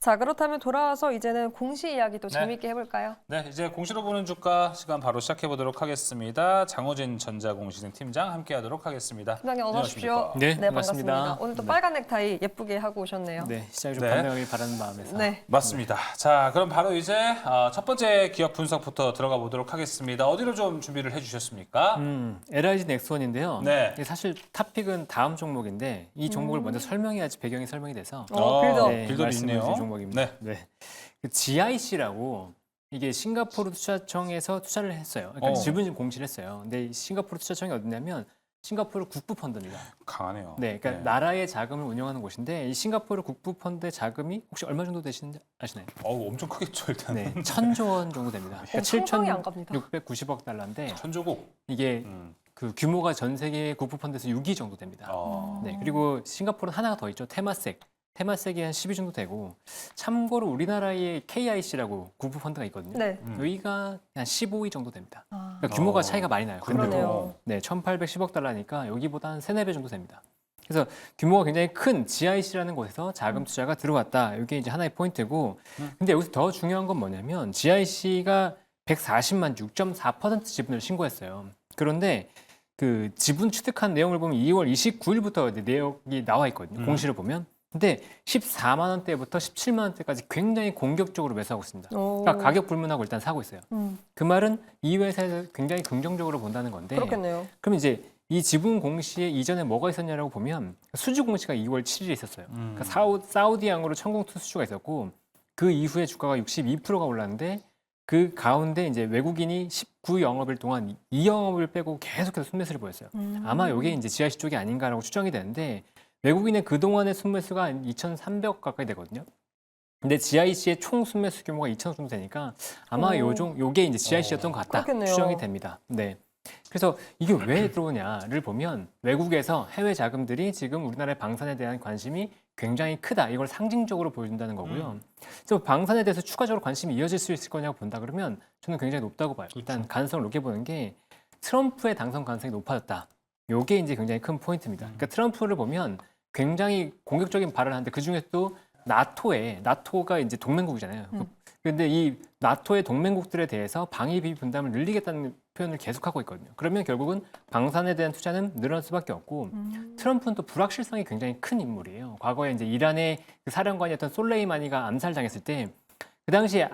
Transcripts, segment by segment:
자, 그렇다면 돌아와서 이제는 공시 이야기 또 네. 재미있게 해볼까요? 네, 이제 공시로 보는 주가 시간 바로 시작해 보도록 하겠습니다. 장호진 전자공시진 팀장 함께하도록 하겠습니다. 팀장님 어서 오십시오. 안녕하십니까? 네, 반갑습니다. 반갑습니다. 오늘 또 네. 빨간 넥타이 예쁘게 하고 오셨네요. 네, 시작이 좀 네. 반등하길 바라는 마음에서. 네. 맞습니다. 자, 그럼 바로 이제 첫 번째 기업 분석부터 들어가 보도록 하겠습니다. 어디로 좀 준비를 해주셨습니까? LIG 넥스원인데요. 네. 이게 사실 탑픽은 다음 종목인데 이 종목을 먼저 설명해야지 배경이 설명이 돼서 빌드업. 네, 빌드업이 말씀을 있네요. 드릴 종목입니다. 네. 그 GIC라고 이게 싱가포르 투자청에서 투자를 했어요. 그러니까 지분 공시를 했어요. 근데 이 싱가포르 투자청이 어디냐면 싱가포르 국부 펀드입니다. 강하네요. 네, 그러니까 나라의 자금을 운영하는 곳인데 이 싱가포르 국부 펀드의 자금이 혹시 얼마 정도 되시는지 아시나요? 엄청 크겠죠, 일단. 네, 1,000조 원 정도 됩니다. 그러니까 상상이 안 갑니다. 7,690억 달러인데 천조국. 이게 그 규모가 전 세계 국부 펀드에서 6위 정도 됩니다. 어. 네, 그리고 싱가포르는 하나가 더 있죠. 테마섹. 테마섹이 한 10위 정도 되고 참고로 우리나라의 KIC라고 국부 펀드가 있거든요. 네. 여기가 한 15위 정도 됩니다. 아, 그러니까 규모가 차이가 많이 나요. 그러네요. 근데도 네, 1,810억 달러니까 여기보다 한 3, 4배 정도 됩니다. 그래서 규모가 굉장히 큰 GIC라는 곳에서 자금 투자가 들어왔다. 이게 이제 하나의 포인트고 근데 여기서 더 중요한 건 뭐냐면 GIC가 140만 6.4% 지분을 신고했어요. 그런데 그 지분 취득한 내용을 보면 2월 29일부터 내역이 나와 있거든요. 공시를 보면. 근데 14만 원대부터 17만 원대까지 굉장히 공격적으로 매수하고 있습니다. 그러니까 가격 불문하고 일단 사고 있어요. 그 말은 이 회사에서 굉장히 긍정적으로 본다는 건데 그렇겠네요. 그럼 이제 이 지분 공시에 이전에 뭐가 있었냐라고 보면 수주 공시가 2월 7일에 있었어요. 그러니까 사우디양으로 천공투 수주가 있었고 그 이후에 주가가 62%가 올랐는데 그 가운데 이제 외국인이 19영업일 동안 2영업을 빼고 계속해서 순매수를 보였어요. 아마 이게 이제 GIC 쪽이 아닌가라고 추정이 되는데 외국인의 그동안의 순매수가 한 2,300억 가까이 되거든요. 근데 GIC의 총 순매수 규모가 2,000억 정도 되니까 아마 요게 이제 GIC였던 것 같다 그렇겠네요. 추정이 됩니다. 네. 그래서 이게 왜 들어오냐를 보면 외국에서 해외 자금들이 지금 우리나라의 방산에 대한 관심이 굉장히 크다. 이걸 상징적으로 보여준다는 거고요. 그래서 방산에 대해서 추가적으로 관심이 이어질 수 있을 거냐고 본다 그러면 저는 굉장히 높다고 봐요. 일단 가능성을 높게 보는 게 트럼프의 당선 가능성이 높아졌다. 요게 이제 굉장히 큰 포인트입니다. 그러니까 트럼프를 보면 굉장히 공격적인 발언을 하는데 그 중에서도 나토가 이제 동맹국이잖아요. 근데 이 나토의 동맹국들에 대해서 방위비 분담을 늘리겠다는 표현을 계속하고 있거든요. 그러면 결국은 방산에 대한 투자는 늘어날 수밖에 없고 트럼프는 또 불확실성이 굉장히 큰 인물이에요. 과거에 이제 이란의 그 사령관이었던 솔레이마니가 암살당했을 때 그 당시에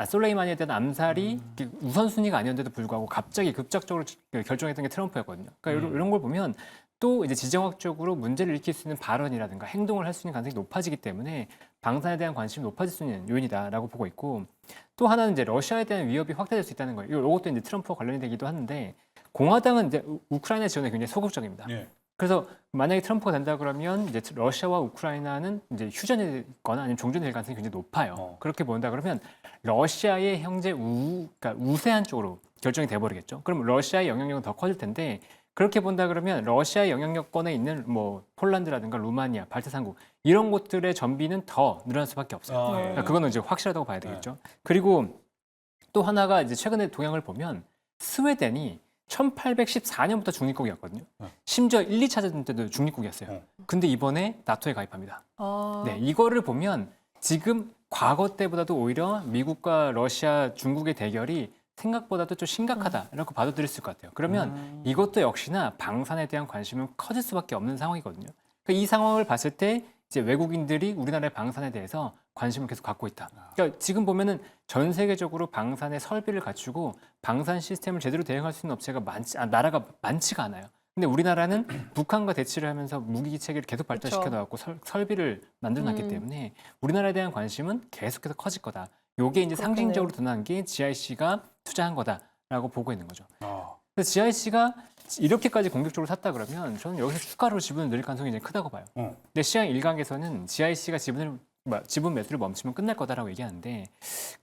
솔레이마니에 대한 암살이 우선순위가 아니었는데도 불구하고 갑자기 급작적으로 결정했던 게 트럼프였거든요. 그러니까 이런 걸 보면 또 이제 지정학적으로 문제를 일으킬 수 있는 발언이라든가 행동을 할 수 있는 가능성이 높아지기 때문에 방산에 대한 관심이 높아질 수 있는 요인이다라고 보고 있고 또 하나는 이제 러시아에 대한 위협이 확대될 수 있다는 거예요. 이것도 이제 트럼프와 관련이 되기도 하는데 공화당은 이제 우크라이나 지원에 굉장히 소극적입니다. 예. 그래서 만약에 트럼프가 된다 그러면 이제 러시아와 우크라이나는 이제 휴전이 되거나 아니면 종전이 될 가능성이 굉장히 높아요. 그렇게 본다 그러면 러시아의 형제 그러니까 우세한 쪽으로 결정이 돼버리겠죠. 그럼 러시아의 영향력은 더 커질 텐데 그렇게 본다 그러면 러시아의 영향력권에 있는 뭐 폴란드라든가 루마니아, 발트삼국 이런 곳들의 전비는 더 늘어날 수밖에 없어요. 그러니까 그거는 이제 확실하다고 봐야 되겠죠. 그리고 또 하나가 이제 최근에 동향을 보면 스웨덴이 1814년부터 중립국이었거든요. 심지어 1, 2차전 때도 중립국이었어요. 근데 이번에 나토에 가입합니다. 네, 이거를 보면 지금 과거 때보다도 오히려 미국과 러시아, 중국의 대결이 생각보다도 좀 심각하다라고 봐도 드릴 수 있을 것 같아요. 그러면 이것도 역시나 방산에 대한 관심은 커질 수밖에 없는 상황이거든요. 그러니까 이 상황을 봤을 때 이제 외국인들이 우리나라의 방산에 대해서 관심을 계속 갖고 있다. 그러니까 지금 보면은 전 세계적으로 방산의 설비를 갖추고 방산 시스템을 제대로 대응할 수 있는 업체가 나라가 많지가 않아요. 근데 우리나라는 북한과 대치를 하면서 무기 체계를 계속 발전시켜 나왔고 설비를 만들어 놨기 때문에 우리나라에 대한 관심은 계속해서 커질 거다. 요게 이제 상징적으로 드러난 게 GIC가 투자한 거다라고 보고 있는 거죠. 그래서 GIC가 이렇게까지 공격적으로 샀다 그러면 저는 여기서 추가로 지분을 늘릴 가능성이 굉장히 크다고 봐요. 근데 시장 일각에서는 GIC가 지분 매수를 멈추면 끝날 거다라고 얘기하는데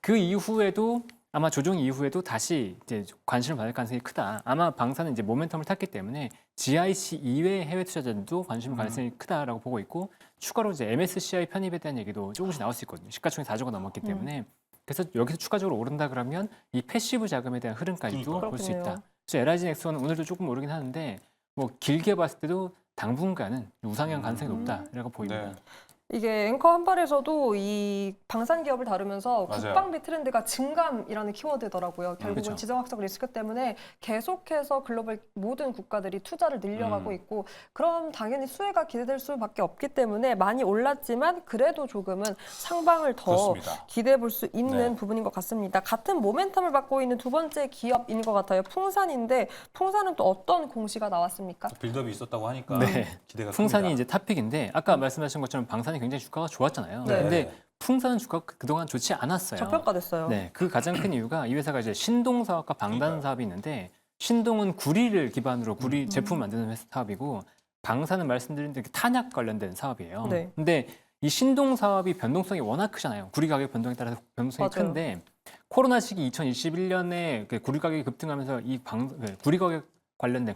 그 이후에도 아마 조정 이후에도 다시 이제 관심을 받을 가능성이 크다. 아마 방사는 이제 모멘텀을 탔기 때문에 GIC 이외의 해외 투자자들도 관심을 가질 가능성이 크다라고 보고 있고 추가로 이제 MSCI 편입에 대한 얘기도 조금씩 나올 수 있거든요. 시가총액 4조가 넘었기 때문에 그래서 여기서 추가적으로 오른다 그러면 이 패시브 자금에 대한 흐름까지도 볼 수 있다. 그래서 LIG 넥스원은 오늘도 조금 오르긴 하는데 뭐 길게 봤을 때도 당분간은 우상향 가능성이 높다라고 보입니다. 네. 이게 앵커 한발에서도 이 방산 기업을 다루면서 맞아요. 국방비 트렌드가 증감이라는 키워드더라고요. 결국은 그렇죠. 지정학적 리스크 때문에 계속해서 글로벌 모든 국가들이 투자를 늘려가고 있고 그럼 당연히 수혜가 기대될 수밖에 없기 때문에 많이 올랐지만 그래도 조금은 상방을 더 그렇습니다. 기대해 볼 수 있는 네. 부분인 것 같습니다. 같은 모멘텀을 받고 있는 두 번째 기업인 것 같아요. 풍산인데 풍산은 또 어떤 공시가 나왔습니까? 빌드업이 있었다고 하니까 네. 기대가 풍산이 큽니다. 이제 탑픽인데 아까 말씀하신 것처럼 방산이 굉장히 주가가 좋았잖아요. 네. 근데 풍산은 주가가 그동안 좋지 않았어요. 저평가됐어요. 네, 그 가장 큰 이유가 이 회사가 이제 신동 사업과 방단 사업이 있는데 신동은 구리를 기반으로 구리 제품 만드는 회사 사업이고 방산은 말씀드린 대로 탄약 관련된 사업이에요. 네. 근데 이 신동 사업이 변동성이 워낙 크잖아요. 구리 가격 변동에 따라서 변동성이 맞아요. 큰데 코로나 시기 2021년에 구리 가격이 급등하면서 구리 가격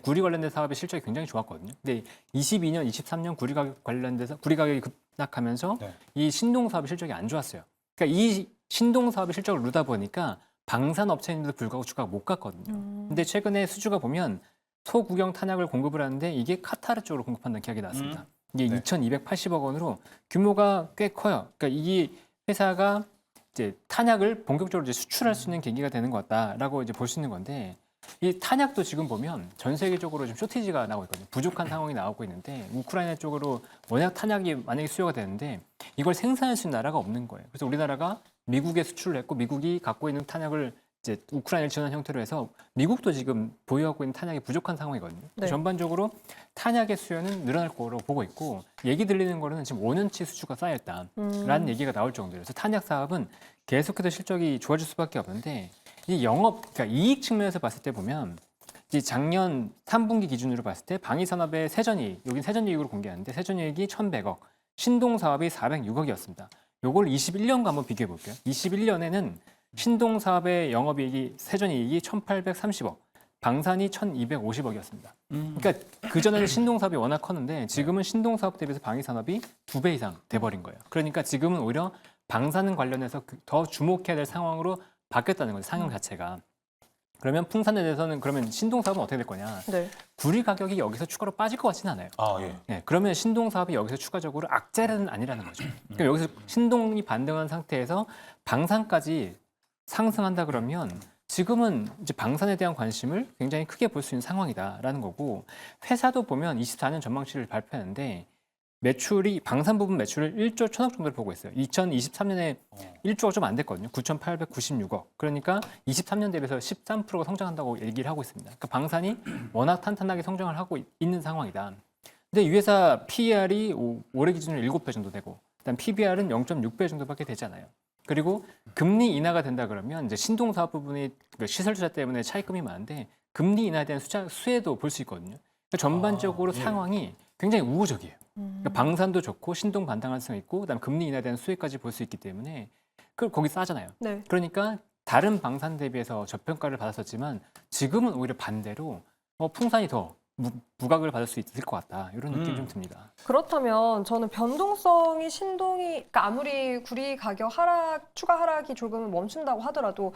구리 관련된 사업의 실적이 굉장히 좋았거든요. 근데 22년, 23년 구리 가격 관련돼서 구리 가격이 급락하면서 네. 이 신동 사업의 실적이 안 좋았어요. 그러니까 이 신동 사업의 실적을 누다 보니까 방산 업체인데도 불구하고 주가가 못 갔거든요. 근데 최근에 수주가 보면 소구경 탄약을 공급을 하는데 이게 카타르 쪽으로 공급한다는 계약이 나왔습니다. 이게 네. 2,280억 원으로 규모가 꽤 커요. 그러니까 이 회사가 이제 탄약을 본격적으로 이제 수출할 수 있는 계기가 되는 것 같다라고 이제 볼 수 있는 건데 이 탄약도 지금 보면 전 세계적으로 좀 쇼티지가 나오고 있거든요. 부족한 상황이 나오고 있는데 우크라이나 쪽으로 워낙 탄약이 만약에 수요가 되는데 이걸 생산할 수 있는 나라가 없는 거예요. 그래서 우리나라가 미국에 수출을 했고 미국이 갖고 있는 탄약을 이제 우크라이나를 지원한 형태로 해서 미국도 지금 보유하고 있는 탄약이 부족한 상황이거든요. 네. 전반적으로 탄약의 수요는 늘어날 거로 보고 있고 얘기 들리는 거는 지금 5년치 수주가 쌓였다라는 얘기가 나올 정도예요. 그래서 탄약 사업은 계속해서 실적이 좋아질 수밖에 없는데 이 그러니까 이익 측면에서 봤을 때 보면 이 작년 3분기 기준으로 봤을 때 방위산업의 세전이익, 여긴 세전이익으로 공개하는데 세전이익이 1,100억, 신동 사업이 406억이었습니다. 요걸 21년과 한번 비교해 볼게요. 21년에는 신동 사업의 영업이익이 세전이익이 1,830억, 방산이 1,250억이었습니다. 그러니까 그 전에는 신동 사업이 워낙 컸는데 지금은 신동 사업 대비해서 방위산업이 2배 이상 돼버린 거예요. 그러니까 지금은 오히려 방산 관련해서 더 주목해야 될 상황으로 바뀌었다는 거죠. 상황 자체가. 그러면 풍산에 대해서는 그러면 신동 사업은 어떻게 될 거냐? 네. 구리 가격이 여기서 추가로 빠질 것 같지는 않아요. 아, 예. 네, 그러면 신동 사업이 여기서 추가적으로 악재는 아니라는 거죠. 그러니까 여기서 신동이 반등한 상태에서 방산까지 상승한다 그러면 지금은 이제 방산에 대한 관심을 굉장히 크게 볼 수 있는 상황이다라는 거고 회사도 보면 24년 전망치를 발표하는데 매출이 방산 부분 매출을 1조 1천억 정도를 보고 있어요. 2023년에 1조가 좀 안 됐거든요. 9,896억. 그러니까 23년 대비해서 13%가 성장한다고 얘기를 하고 있습니다. 그러니까 방산이 워낙 탄탄하게 성장을 하고 있는 상황이다. 근데 이 회사 PER이 올해 기준으로 7배 정도 되고 일단 PBR은 0.6배 정도밖에 되지 않아요. 그리고 금리 인하가 된다 그러면 이제 신동 사업 부분이 시설 투자 때문에 차입금이 많은데 금리 인하에 대한 수혜도 볼 수 있거든요. 그러니까 전반적으로 예. 상황이 굉장히 우호적이에요. 그러니까 방산도 좋고 신동 반등 가능성이 있고 그다음 금리 인하에 대한 수혜까지 볼 수 있기 때문에 그걸 거기 싸잖아요. 네. 그러니까 다른 방산 대비해서 저평가를 받았었지만 지금은 오히려 반대로 풍산이 더 부각을 받을 수 있을 것 같다 이런 느낌이 좀 듭니다. 그렇다면 저는 변동성이 신동이 그러니까 아무리 구리 가격 추가 하락이 조금 멈춘다고 하더라도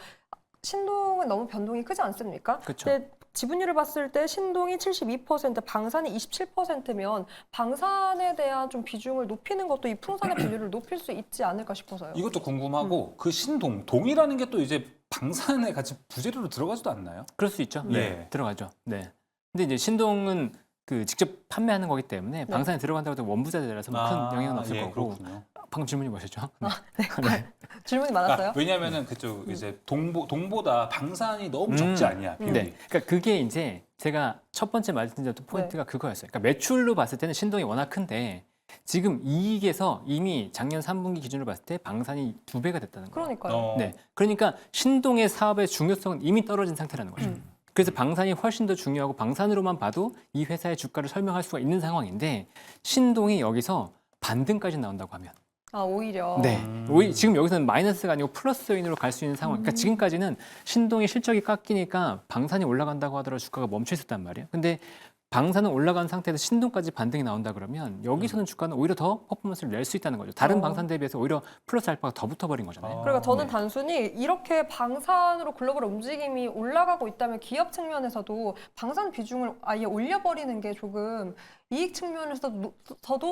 신동은 너무 변동이 크지 않습니까? 그렇죠. 근데 지분율을 봤을 때 신동이 72%, 방산이 27%면 방산에 대한 좀 비중을 높이는 것도 이 풍산의 비율을 높일 수 있지 않을까 싶어서요. 이것도 궁금하고 그 신동, 동이라는 게 또 이제 방산에 같이 부재료로 들어가지도 않나요? 그럴 수 있죠. 네, 예. 들어가죠. 네. 근데 이제 신동은 그 직접 판매하는 거기 때문에 네. 방산에 들어간다고 해도 원부자재라서 뭐 큰 영향은 없을 예, 거고. 그렇군요. 방금 질문이 뭐셨죠? 네. 질문이 많았어요? 왜냐하면은 그쪽 이제 동보다 방산이 너무 적지 않냐 비율이. 네. 그러니까 그게 이제 제가 첫 번째 말씀드렸던 포인트가 그거였어요. 그러니까 매출로 봤을 때는 신동이 워낙 큰데 지금 이익에서 이미 작년 3분기 기준으로 봤을 때 방산이 2배가 됐다는 거예요. 그러니까요. 네. 그러니까 신동의 사업의 중요성은 이미 떨어진 상태라는 거죠. 그래서 방산이 훨씬 더 중요하고 방산으로만 봐도 이 회사의 주가를 설명할 수가 있는 상황인데 신동이 여기서 반등까지 나온다고 하면 아, 오히려. 네. 지금 여기서는 마이너스가 아니고 플러스 요인으로 갈 수 있는 상황. 그러니까 지금까지는 신동이 실적이 깎이니까 방산이 올라간다고 하더라도 주가가 멈춰 있었단 말이에요. 근데 방산은 올라간 상태에서 신동까지 반등이 나온다 그러면 여기서는 주가는 오히려 더 퍼포먼스를 낼 수 있다는 거죠. 다른 방산 대비해서 오히려 플러스 알파가 더 붙어버린 거잖아요. 그러니까 저는 네. 단순히 이렇게 방산으로 글로벌 움직임이 올라가고 있다면 기업 측면에서도 방산 비중을 아예 올려버리는 게 조금 이익 측면에서도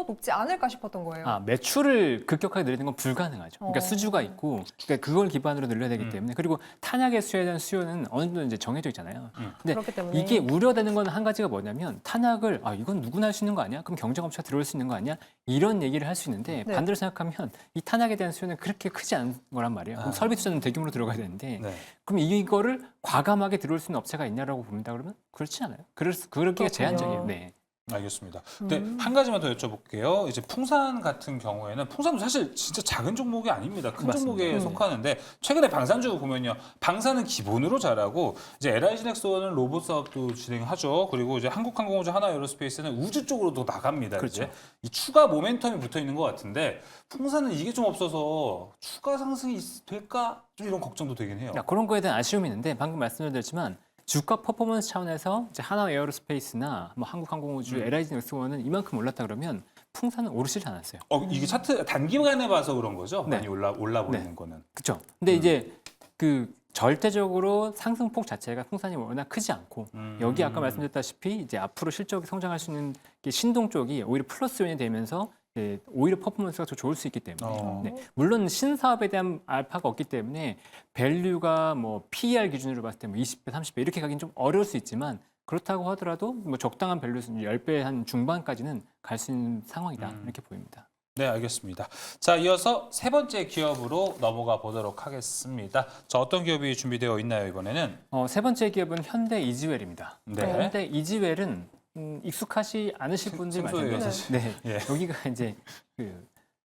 높지 않을까 싶었던 거예요. 아, 매출을 급격하게 늘리는 건 불가능하죠. 그러니까 어. 수주가 있고, 그러니까 그걸 기반으로 늘려야 되기 때문에, 그리고 탄약의 수요에 대한 수요는 어느 정도 이제 정해져 있잖아요. 근데 그렇기 때문에 이게 우려되는 건 한 가지가 뭐냐면 탄약을 이건 누구나 할 수 있는 거 아니야? 그럼 경쟁업체가 들어올 수 있는 거 아니야? 이런 얘기를 할 수 있는데 네. 반대로 생각하면 이 탄약에 대한 수요는 그렇게 크지 않은 거란 말이에요. 그럼 설비 투자는 대규모로 들어가야 되는데 네. 그럼 이거를 과감하게 들어올 수 있는 업체가 있냐라고 봅니다. 그러면 그렇지 않아요. 그렇기가 그렇군요. 제한적이에요. 네. 알겠습니다. 근데 한 가지만 더 여쭤볼게요. 이제 풍산 같은 경우에는 풍산도 사실 진짜 작은 종목이 아닙니다. 큰 맞습니다. 종목에 속하는데 최근에 방산주 보면요. 방산은 기본으로 잘하고 이제 LI진엑스원은 로봇 사업도 진행하죠. 그리고 이제 한국항공우주 하나에어로스페이스는 우주 쪽으로도 나갑니다. 그렇죠. 이제 이 추가 모멘텀이 붙어 있는 것 같은데 풍산은 이게 좀 없어서 추가 상승이 될까? 좀 이런 걱정도 되긴 해요. 그런 거에 대한 아쉬움이 있는데 방금 말씀드렸지만 주가 퍼포먼스 차원에서 이제 하나 에어로스페이스나 뭐 한국항공우주, LI진엑스원은 이만큼 올랐다 그러면 풍산은 오르지 않았어요. 이게 차트 단기간에 봐서 그런 거죠? 네. 많이 올라 보이는 네. 거는. 그렇죠. 근데 이제 그 절대적으로 상승폭 자체가 풍산이 워낙 크지 않고 여기 아까 말씀드렸다시피 이제 앞으로 실적이 성장할 수 있는 게 신동 쪽이 오히려 플러스 요인이 되면서 오히려 퍼포먼스가 더 좋을 수 있기 때문에 네. 물론 신사업에 대한 알파가 없기 때문에 밸류가 뭐 PER 기준으로 봤을 때 뭐 20배, 30배 이렇게 가긴 좀 어려울 수 있지만 그렇다고 하더라도 뭐 적당한 밸류 10배 한 중반까지는 갈 수 있는 상황이다 이렇게 보입니다. 네, 알겠습니다. 자, 이어서 세 번째 기업으로 넘어가 보도록 하겠습니다. 자, 어떤 기업이 준비되어 있나요, 이번에는? 세 번째 기업은 현대 이지웰입니다. 네. 현대 이지웰은 익숙하시 않으실 분들이 생소해요, 많은데 사실. 네. 예. 여기가 이제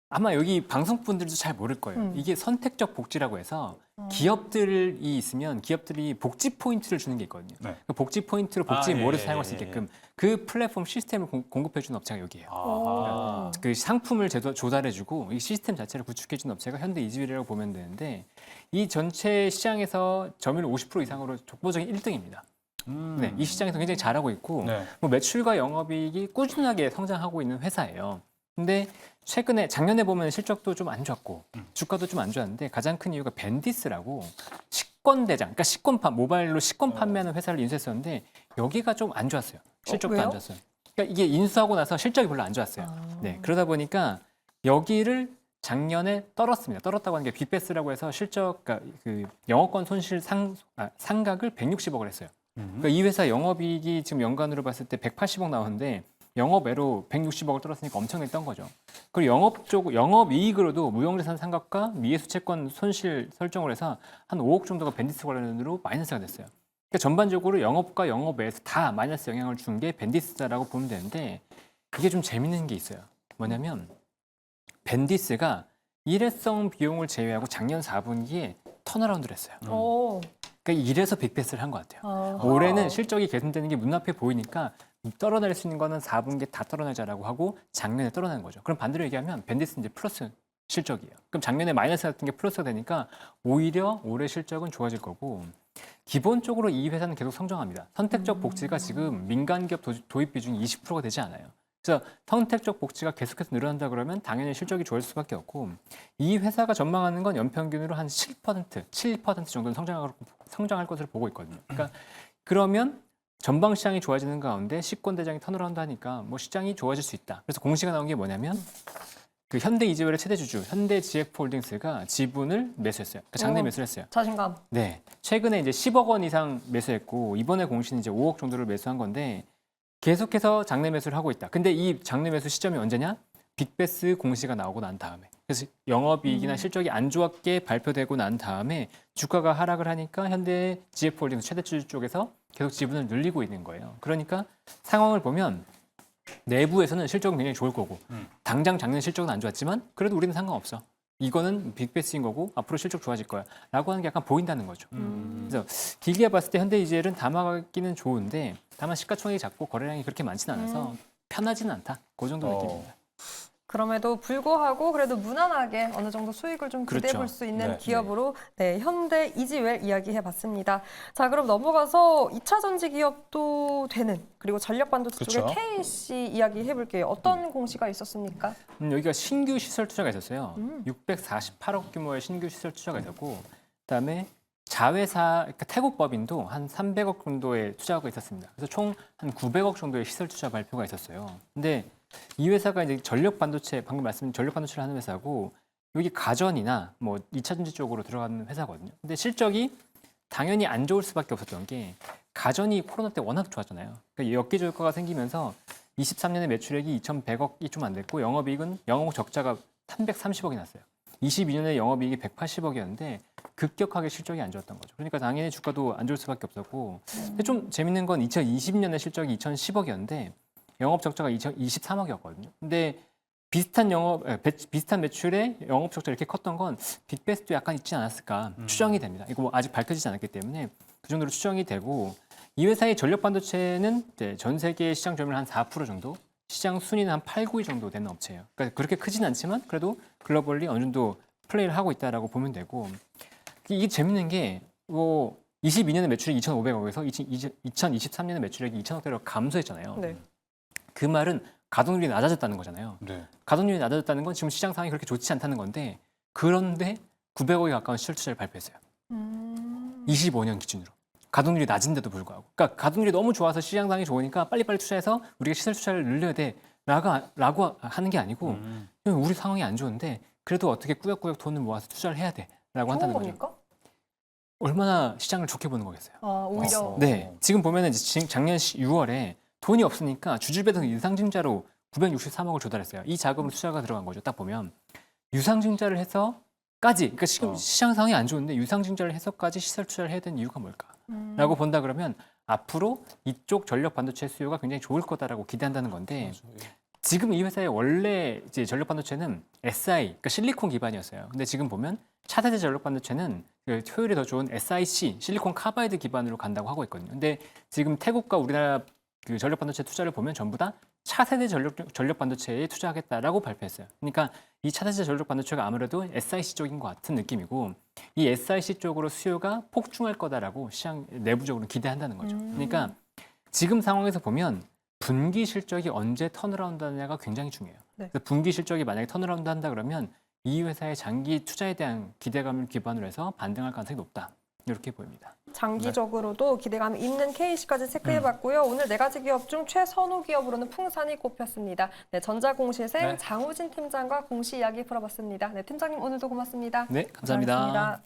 아마 여기 방송 분들도 잘 모를 거예요. 이게 선택적 복지라고 해서 기업들이 있으면 기업들이 복지 포인트를 주는 게 있거든요. 네. 그 복지 포인트로 복지 예, 몰을 예, 사용할 수 예, 있게끔 그 플랫폼 시스템을 공급해 주는 업체가 여기예요. 아하. 그 상품을 조달해주고 이 시스템 자체를 구축해주는 업체가 현대 이지웰이라고 보면 되는데 이 전체 시장에서 점유율 50% 이상으로 독보적인 1등입니다. 네, 이 시장에서 굉장히 잘하고 있고 네. 뭐 매출과 영업이익이 꾸준하게 성장하고 있는 회사예요. 근데 최근에 작년에 보면 실적도 좀 안 좋았고 주가도 좀 안 좋았는데 가장 큰 이유가 벤디스라고 식권 대장, 그러니까 식권 모바일로 식권 판매하는 회사를 인수했었는데 여기가 좀 안 좋았어요. 실적도 왜요? 안 좋았어요. 그러니까 이게 인수하고 나서 실적이 별로 안 좋았어요. 네, 그러다 보니까 여기를 작년에 떨었습니다. 떨었다고 하는 게 빅베스라고 해서 실적, 그러니까 그 영업권 손실 상각을 160억을 했어요. 그러니까 이 회사 영업이익이 지금 연간으로 봤을 때 180억 나오는데 영업외로 160억을 떨었으니까 엄청나게 떤 거죠. 그리고 영업이익으로도 무형자산 상각과 미해수채권 손실 설정을 해서 한 5억 정도가 벤디스 관련으로 마이너스가 됐어요. 그러니까 전반적으로 영업과 영업외에서 다 마이너스 영향을 준 게 벤디스다라고 보면 되는데 이게 좀 재밌는 게 있어요. 뭐냐면 벤디스가 일회성 비용을 제외하고 작년 4분기에 턴어라운드를 했어요. 그러니까 이래서 빅베스를 한 것 같아요. 올해는 실적이 개선되는 게 눈앞에 보이니까 떨어낼 수 있는 거는 4분기에 다 떨어내자라고 하고 작년에 떨어낸 거죠. 그럼 반대로 얘기하면 벤디스는 이제 플러스 실적이에요. 그럼 작년에 마이너스 같은 게 플러스가 되니까 오히려 올해 실적은 좋아질 거고 기본적으로 이 회사는 계속 성장합니다. 선택적 복지가 지금 민간 기업 도입 비중이 20%가 되지 않아요. 그래서 선택적 복지가 계속해서 늘어난다 그러면 당연히 실적이 좋아질 수밖에 없고 이 회사가 전망하는 건 연평균으로 한 7% 정도는 성장할 것으로 보고 있거든요. 그러니까 그러면 전방 시장이 좋아지는 가운데 시권 대장이 턴어라운드 하니까 뭐 시장이 좋아질 수 있다. 그래서 공시가 나온 게 뭐냐면 그 현대 이지웰의 최대 주주 현대 GF홀딩스가 지분을 매수했어요. 그러니까 장내 매수를 했어요. 자신감. 네, 최근에 이제 10억 원 이상 매수했고 이번에 공시는 이제 5억 정도를 매수한 건데 계속해서 장내 매수를 하고 있다. 근데 이 장내 매수 시점이 언제냐? 빅베스 공시가 나오고 난 다음에. 그래서 영업이익이나 실적이 안 좋았게 발표되고 난 다음에 주가가 하락을 하니까 현대 GF홀딩스 최대 주주 쪽에서 계속 지분을 늘리고 있는 거예요. 그러니까 상황을 보면 내부에서는 실적은 굉장히 좋을 거고 당장 작년 실적은 안 좋았지만 그래도 우리는 상관없어. 이거는 빅베스인 거고 앞으로 실적 좋아질 거야 라고 하는 게 약간 보인다는 거죠. 그래서 길게 봤을 때 현대 이지웰은 담아가기는 좋은데 다만 시가총액이 작고 거래량이 그렇게 많지는 않아서 편하지는 않다. 그 정도 느낌입니다. 그럼에도 불구하고 그래도 무난하게 어느 정도 수익을 좀 기대해 그렇죠. 볼 수 있는 네, 기업으로 현대 이지웰 이야기해봤습니다. 자, 그럼 넘어가서 2차 전지 기업도 되는 그리고 전력 반도체 그렇죠. 쪽에 KC 이야기해볼게요. 어떤 공시가 있었습니까? 여기가 신규 시설 투자가 있었어요. 648억 규모의 신규 시설 투자가 있었고 그다음에 자회사 그러니까 태국 법인도 한 300억 정도의 투자가 있었습니다. 그래서 총 한 900억 정도의 시설 투자 발표가 있었어요. 근데 이 회사가 이제 전력 반도체 방금 말씀드린 전력 반도체를 하는 회사고 여기 가전이나 뭐 2차 전지 쪽으로 들어가는 회사거든요. 근데 실적이 당연히 안 좋을 수밖에 없었던 게 가전이 코로나 때 워낙 좋았잖아요. 그러니까 역기조가가 생기면서 23년에 매출액이 2,100억이 좀 안 됐고 영업이익은 영업 적자가 330억이 났어요. 22년에 영업이익이 180억이었는데 급격하게 실적이 안 좋았던 거죠. 그러니까 당연히 주가도 안 좋을 수밖에 없었고 근데 좀 재밌는 건 2020년에 실적이 2,010억이었는데 영업 적자가 2,023억이었거든요. 근데 비슷한 매출에 영업 적자 이렇게 컸던 건 빅베스트도 약간 있지 않았을까 추정이 됩니다. 이거 뭐 아직 밝혀지지 않았기 때문에 그 정도로 추정이 되고 이 회사의 전력 반도체는 이제 전 세계 시장 점유율 한 4% 정도, 시장 순위는 한 8, 9위 정도 되는 업체예요. 그러니까 그렇게 크진 않지만 그래도 글로벌리 어느 정도 플레이를 하고 있다라고 보면 되고 이게 재밌는 게 뭐 22년에 매출이 2,500억에서 2023년에 매출액이 2,000억대로 감소했잖아요. 네. 그 말은 가동률이 낮아졌다는 거잖아요. 네. 가동률이 낮아졌다는 건 지금 시장 상황이 그렇게 좋지 않다는 건데 그런데 900억에 가까운 시설 투자를 발표했어요. 25년 기준으로. 가동률이 낮은데도 불구하고. 그러니까 가동률이 너무 좋아서 시장 상황이 좋으니까 빨리빨리 투자해서 우리가 시설 투자를 늘려야 돼라고 하는 게 아니고 우리 상황이 안 좋은데 그래도 어떻게 꾸역꾸역 돈을 모아서 투자를 해야 돼라고 한다는 거죠. 겁니까? 얼마나 시장을 좋게 보는 거겠어요. 아, 오히려. 네, 지금 보면은 이제 작년 6월에 돈이 없으니까 주주배당 유상증자로 963억을 조달했어요. 이 자금으로 투자가 들어간 거죠. 딱 보면 유상증자를 해서까지, 그러니까 지금 시장 상황이 안 좋은데 유상증자를 해서까지 시설 투자를 해야 되는 이유가 뭘까?라고 본다 그러면 앞으로 이쪽 전력 반도체 수요가 굉장히 좋을 거다라고 기대한다는 건데 지금 이 회사의 원래 이제 전력 반도체는 SI, 그러니까 실리콘 기반이었어요. 근데 지금 보면 차세대 전력 반도체는 그 효율이 더 좋은 SiC, 실리콘 카바이드 기반으로 간다고 하고 있거든요. 근데 지금 태국과 우리나라 그 전력 반도체 투자를 보면 전부 다 차세대 전력 반도체에 투자하겠다라고 발표했어요. 그러니까 이 차세대 전력 반도체가 아무래도 SiC 쪽인 것 같은 느낌이고 이 SiC 쪽으로 수요가 폭증할 거다라고 시장 내부적으로 기대한다는 거죠. 그러니까 지금 상황에서 보면 분기 실적이 언제 턴어라운드 하느냐가 굉장히 중요해요. 네. 그래서 분기 실적이 만약에 턴어라운드 한다 그러면 이 회사의 장기 투자에 대한 기대감을 기반으로 해서 반등할 가능성이 높다. 이렇게 보입니다. 장기적으로도 기대감 있는 KC까지 체크해봤고요. 오늘 4가지 기업 중 최선호 기업으로는 풍산이 꼽혔습니다. 네, 전자공시생 네. 장우진 팀장과 공시 이야기 풀어봤습니다. 네, 팀장님 오늘도 고맙습니다. 네, 감사합니다. 고맙습니다.